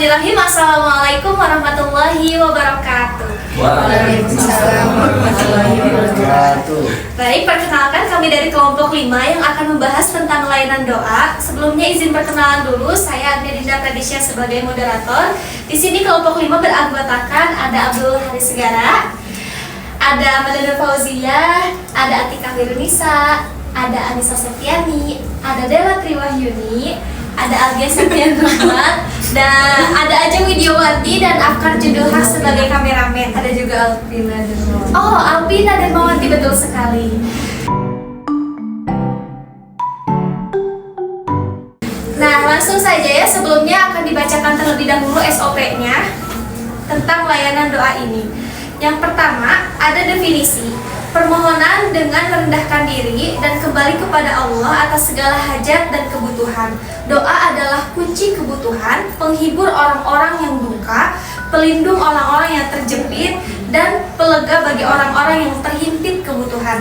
Bismillahirrahmanirrahim. Assalamualaikum warahmatullahi wabarakatuh. Waalaikumsalam warahmatullahi wabarakatuh. Baik, perkenalkan kami dari kelompok 5 yang akan membahas tentang layanan doa. Sebelumnya izin perkenalan dulu, saya Agnes Dinda Pradisya sebagai moderator. Di sini kelompok 5 beranggotakan ada Abdul Haris Segara, ada Madana Fauzia, ada Atika Wirunisa, ada Anissa Septiani, ada Dela Triwahyuni, ada Algia Septian Rahmat, dan ada Ajeng Widiawati dan Afkar Judul Haq sebagai kameramen. Ada juga Alpina Dermawanti. Oh, Alpina Dermawanti, betul sekali. Nah, langsung saja ya, sebelumnya akan dibacakan terlebih dahulu SOP-nya tentang layanan doa ini. Yang pertama, ada definisi. Permohonan dengan merendahkan diri dan kembali kepada Allah atas segala hajat dan kebutuhan. Doa adalah kunci kebutuhan, penghibur orang-orang yang duka, pelindung orang-orang yang terjepit, dan pelega bagi orang-orang yang terhimpit kebutuhan.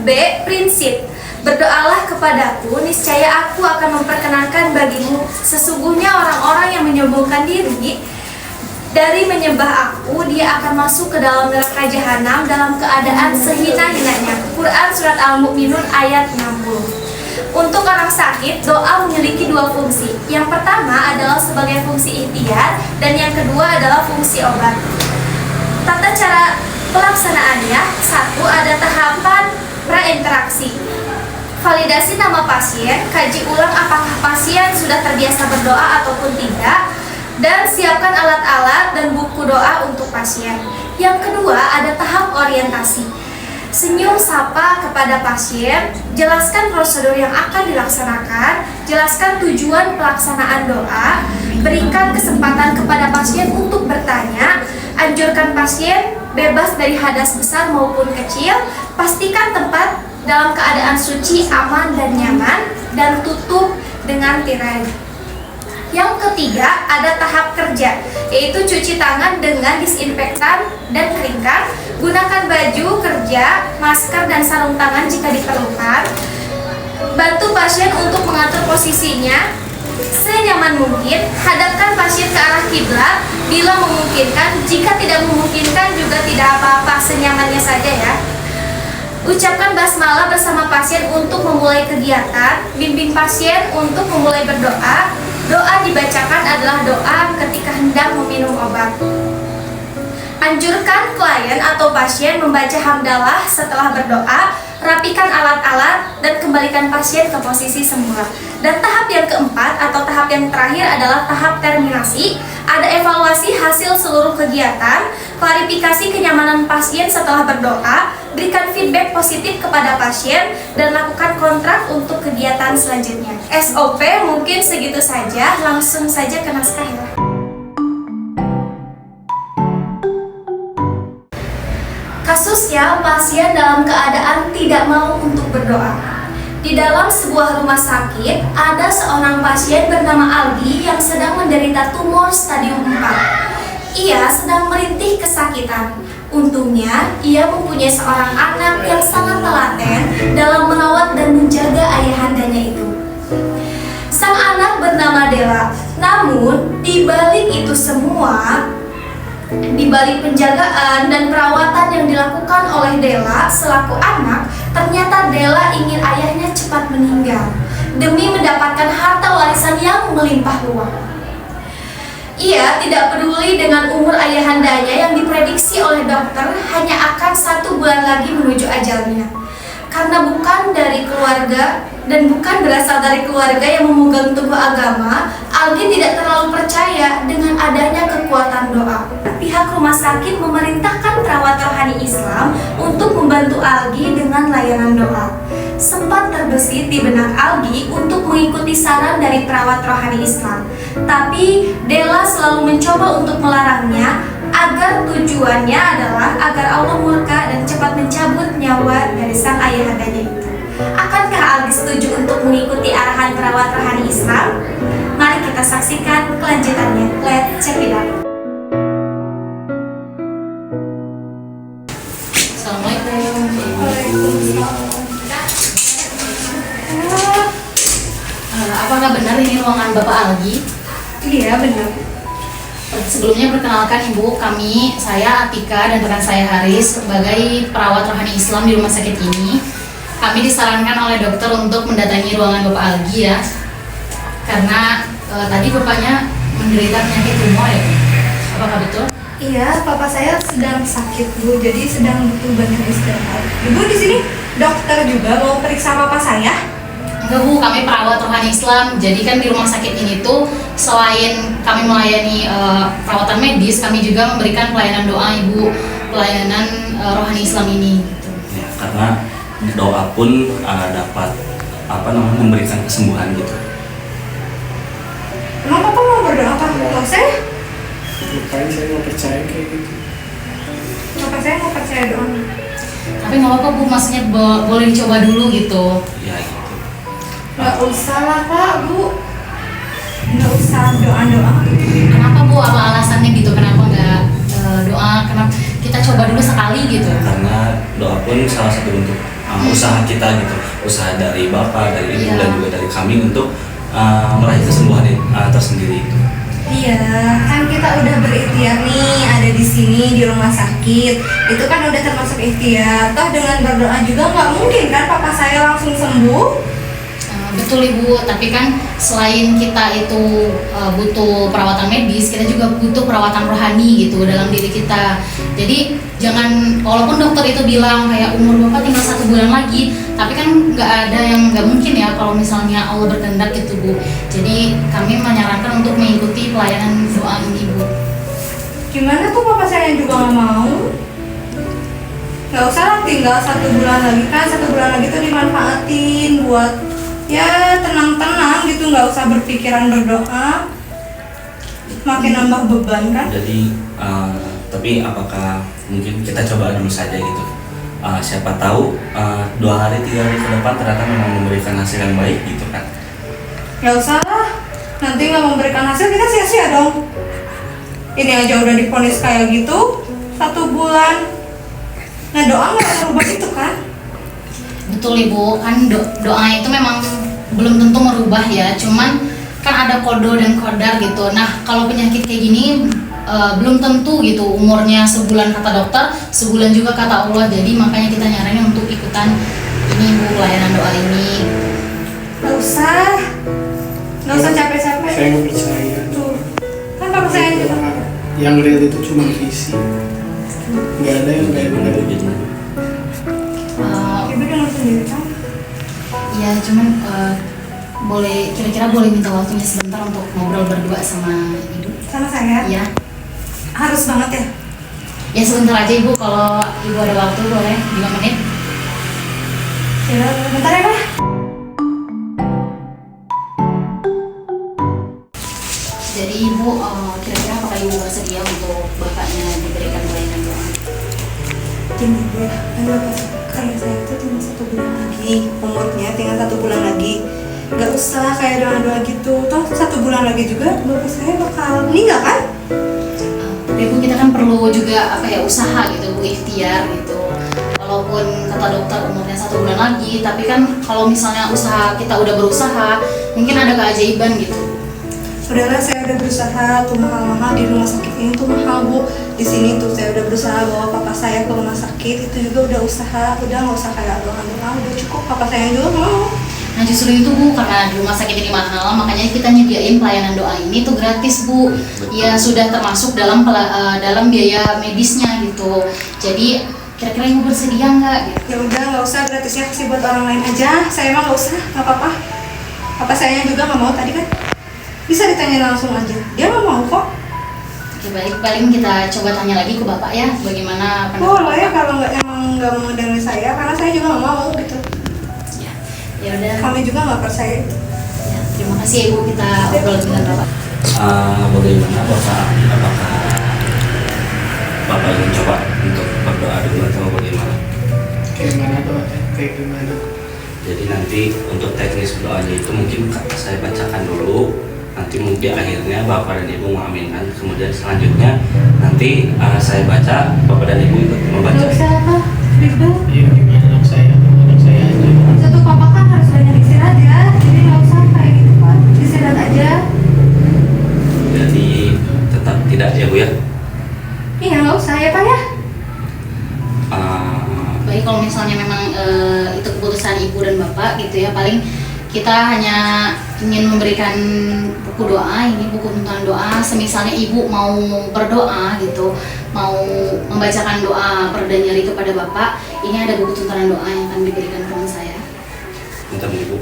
B. Prinsip. Berdoalah kepadaku, niscaya aku akan memperkenankan bagimu. Sesungguhnya orang-orang yang menyombongkan diri dari menyembah aku, dia akan masuk ke dalam neraka jahanam dalam keadaan sehina-hinanya. Quran Surat Al-Mu'minun ayat 60. Untuk orang sakit, doa memiliki dua fungsi. Yang pertama adalah sebagai fungsi ikhtiar, dan yang kedua adalah fungsi obat. Tata cara pelaksanaannya: 1. Ada tahapan prainteraksi. Validasi nama pasien, kaji ulang apakah pasien sudah terbiasa berdoa ataupun tidak, dan siapkan alat-alat dan buku doa untuk pasien. Yang kedua, ada tahap orientasi. Senyum sapa kepada pasien, jelaskan prosedur yang akan dilaksanakan, jelaskan tujuan pelaksanaan doa, berikan kesempatan kepada pasien untuk bertanya, anjurkan pasien bebas dari hadas besar maupun kecil, pastikan tempat dalam keadaan suci, aman, dan nyaman, dan tutup dengan tirai. Yang ketiga, ada tahap kerja, yaitu cuci tangan dengan disinfektan dan keringkan, gunakan baju kerja, masker, dan sarung tangan jika diperlukan, bantu pasien untuk mengatur posisinya senyaman mungkin, hadapkan pasien ke arah kiblat bila memungkinkan, jika tidak memungkinkan juga tidak apa-apa, senyamannya saja ya. Ucapkan basmalah bersama pasien untuk memulai kegiatan, bimbing pasien untuk memulai berdoa. Doa dibacakan adalah doa ketika hendak meminum obat. Anjurkan klien atau pasien membaca hamdalah setelah berdoa, rapikan alat-alat, dan kembalikan pasien ke posisi semula. Dan tahap yang keempat atau tahap yang terakhir adalah tahap terminasi. Ada evaluasi hasil seluruh kegiatan, klarifikasi kenyamanan pasien setelah berdoa, berikan feedback positif kepada pasien, dan lakukan kontrak untuk kegiatan selanjutnya. SOP mungkin segitu saja, langsung saja ke naskah ya. Kasusnya, pasien dalam keadaan tidak mau untuk berdoa. Di dalam sebuah rumah sakit, ada seorang pasien bernama Aldi yang sedang menderita tumor stadium 4. Ia sedang merintih kesakitan. Untungnya, ia mempunyai seorang anak yang sangat telaten dalam merawat dan menjaga ayahandanya itu. Sang anak bernama Dela. Namun, di balik itu semua, di balik penjagaan dan perawatan yang dilakukan oleh Dela selaku anak, ternyata Dela ingin ayahnya cepat meninggal demi mendapatkan harta warisan yang melimpah ruah. Ia tidak peduli dengan umur ayahandanya yang diprediksi oleh dokter hanya akan 1 bulan lagi menuju ajalnya. Karena bukan dari keluarga dan bukan berasal dari keluarga yang memegang teguh agama, Algi tidak terlalu percaya dengan adanya kekuatan doa. Pihak rumah sakit memerintahkan perawat rohani Islam untuk membantu Algi dengan layanan doa. Sempat terbesit di benak Algi untuk mengikuti saran dari perawat rohani Islam, tapi Dela selalu mencoba untuk melarangnya agar tujuannya adalah agar Allah murka dan cepat mencabut nyawa dari sang ayahandanya itu. Akankah Algi setuju untuk mengikuti arahan perawat rohani Islam? Mari kita saksikan kelanjutannya. Let's check it out. Apakah benar ini ruangan Bapak Algi? Iya, benar. Sebelumnya perkenalkan Ibu, saya Atika dan rekan saya Haris sebagai perawat rohani Islam di rumah sakit ini. Kami disarankan oleh dokter untuk mendatangi ruangan Bapak Algi ya, karena tadi Bapaknya menderita penyakit tumor ya, Bu? Apakah betul? Iya, papa saya sedang sakit Bu, jadi sedang butuh banyak istirahat. Ibu di sini dokter juga mau periksa papa saya? Enggak Bu, kami perawat rohani Islam. Jadi kan di rumah sakit ini tuh selain kami melayani perawatan medis, kami juga memberikan pelayanan doa Ibu, pelayanan rohani Islam ini. Gitu. Ya, karena doa pun dapat memberikan kesembuhan gitu. Emang papa mau berdoa apa untuk saya? Ngapain saya nggak percaya kayak gitu? Papa saya mau percaya doa. Tapi nggak apa-apa Bu, maksudnya boleh dicoba dulu gitu. Ya gitu. Nggak usah lah Pak, Bu. Nggak usah doa-doa. Kenapa Bu? Apa alasannya gitu? Kenapa nggak doa? Kenapa kita coba dulu sekali gitu? Karena doa pun salah satu bentuk usaha kita gitu, usaha dari Bapak, dari Ibu, Iya. dan juga dari kami untuk meraih kesembuhan tersendiri itu. Iya, kan kita udah berikhtiar nih ada di sini di rumah sakit. Itu kan udah termasuk ikhtiar. Toh dengan berdoa juga nggak mungkin kan papa saya langsung sembuh. Betul Ibu, tapi kan selain kita itu butuh perawatan medis, kita juga butuh perawatan rohani gitu dalam diri kita. Jadi jangan, walaupun dokter itu bilang kayak umur Bapak tinggal 1 bulan lagi, tapi kan nggak ada yang nggak mungkin ya kalau misalnya Allah berkehendak gitu Bu. Jadi kami menyarankan untuk mengikuti pelayanan doa ini Bu. Gimana tuh papa saya juga nggak mau? Nggak usah lah, tinggal 1 bulan lagi kan. 1 bulan lagi tuh dimanfaatin buat ya tenang-tenang gitu, nggak usah berpikiran berdoa, makin nambah beban kan. Jadi tapi apakah mungkin kita coba dulu saja gitu. Siapa tahu 2 hari 3 hari ke depan ternyata memang memberikan hasil yang baik gitu kan. Nggak usah lah, nanti nggak memberikan hasil kita sia-sia dong. Ini aja udah divonis kayak gitu 1 bulan. Nah doa nggak merubah itu kan? Betul Ibu, kan doa itu memang belum tentu merubah ya, cuman kan ada kodo dan kodar gitu. Nah kalau penyakit kayak gini belum tentu gitu umurnya sebulan kata dokter, sebulan juga kata Allah. Jadi makanya kita nyaranin untuk ikutan ini Bu, pelayanan doa ini. Nggak usah capek-capek. Saya nggak percaya. Tuh, kan papa saya juga. Yang real itu cuma visi. Nggak ada yang kayak benar. Ibu dengar sendiri kan? Ya cuman boleh, kira-kira boleh minta waktunya sebentar untuk ngobrol berdua sama Ibu? Sama saya? Ya, Harus banget ya? ya sebentar aja Ibu, kalau Ibu ada waktu boleh 5 menit. Ya, bentar ya Pak. Jadi Ibu, kira-kira apakah Ibu bersedia untuk Bapaknya diberikan pelayanan doa? Gini ya, kan bapak kayak saya itu tinggal 1 bulan lagi, umurnya tinggal 1 bulan lagi. Gak usah kayak doa-doa gitu. Toh 1 bulan lagi juga bapak saya bakal meninggal kan? Tapi Bu, kita kan perlu juga usaha gitu Bu, ikhtiar gitu. Walaupun kata dokter umurnya 1 bulan lagi, tapi kan kalau misalnya usaha kita udah berusaha, mungkin ada keajaiban gitu. Udahlah, saya udah berusaha tuh mahal-mahal di rumah sakit ini tuh mahal Bu. Di sini tuh saya udah berusaha bawa papa saya ke rumah sakit, itu juga udah usaha. Udah nggak usah kayak doa-doa, udah cukup, papa saya juga mau. Nah justru itu Bu, karena di rumah sakit ini mahal, makanya kita nyediain pelayanan doa ini tuh gratis Bu. Ya sudah termasuk dalam dalam biaya medisnya gitu. Jadi kira-kira Ibu bersedia nggak? Gitu? Ya udah, nggak usah, gratisnya kasih buat orang lain aja. Saya emang nggak usah, nggak apa-apa. Papa saya juga nggak mau tadi kan. Bisa ditanya langsung aja, dia nggak mau kok. Oke baik, paling kita coba tanya lagi ke Bapak ya, bagaimana pendapat Boleh ya Bapak? kalau emang nggak mau dengerin saya, karena saya juga nggak mau gitu. Ya udah. Kami juga nggak percaya itu. Ya, terima kasih ya Ibu, kita obrol dengan Bapak. Bagaimana Bapak, apakah Bapak ingin coba untuk berdoa dulu atau bagaimana? Kayak mana doa? Kayak gimana? Jadi nanti untuk teknis doanya itu mungkin saya bacakan dulu, nanti mungkin akhirnya Bapak dan Ibu mengaminkan, kemudian selanjutnya nanti saya baca, Bapak dan Ibu ikut membaca. Nggak usah apa, ribet. Iya gimana dong saya? Anak saya aja. Satu papa kan harus banyak istirahat ya, jadi nggak usah kayak gitu Pak. Istirahat aja. Jadi tetap tidak ya, paling kita hanya ingin memberikan buku doa, ini buku tuntunan doa. Semisalnya ibu mau berdoa gitu, mau membacakan doa perda nyeri kepada Bapak, ini ada buku tuntunan doa yang akan diberikan teman saya. Bentar Ibu,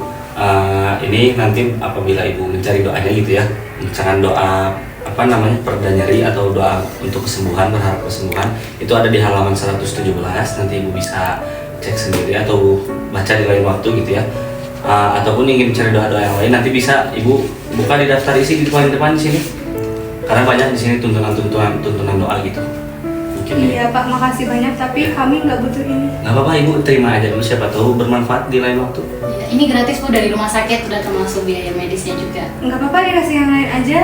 ini nanti apabila Ibu mencari doanya gitu ya, misalkan doa apa namanya perda nyeri atau doa untuk kesembuhan, berharap kesembuhan, itu ada di halaman 117. Nanti Ibu bisa cek sendiri atau baca di lain waktu gitu ya. Ataupun ingin mencari doa-doa yang lain, nanti bisa Ibu buka di daftar isi di depan di sini, karena banyak di sini tuntunan doa gitu. Mungkin Iya Pak, makasih banyak, tapi kami nggak butuh ini. nggak apa-apa, Ibu terima aja dulu, siapa tahu bermanfaat di lain waktu. Ya, ini gratis Bu, dari rumah sakit, udah termasuk biaya medisnya juga. Nggak apa-apa, dikasih yang lain aja.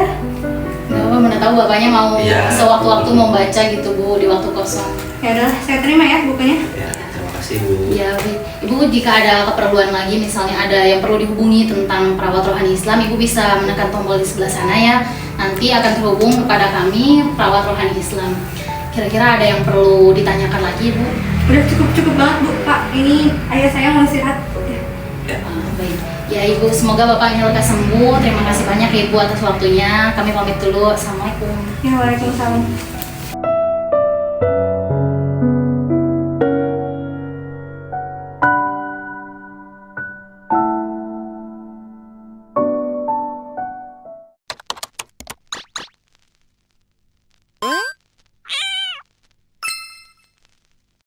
Nggak apa, mana tahu bapaknya mau Iya. sewaktu-waktu mau baca gitu Bu, di waktu kosong. Ya udah, saya terima ya bukunya. Ya, terima kasih Bu. Ya, Ibu jika ada keperluan lagi, misalnya ada yang perlu dihubungi tentang perawat rohani Islam, Ibu bisa menekan tombol di sebelah sana ya. Nanti akan terhubung kepada kami, perawat rohani Islam. Kira-kira ada yang perlu ditanyakan lagi, Bu? Udah cukup banget Bu. Pak, ini ayah saya mau istirahat. Ya. Baik. Ya Ibu, semoga Bapaknya lekas sembuh. Terima kasih banyak ya Ibu atas waktunya. Kami pamit dulu. Assalamualaikum. Ya, waalaikumsalam.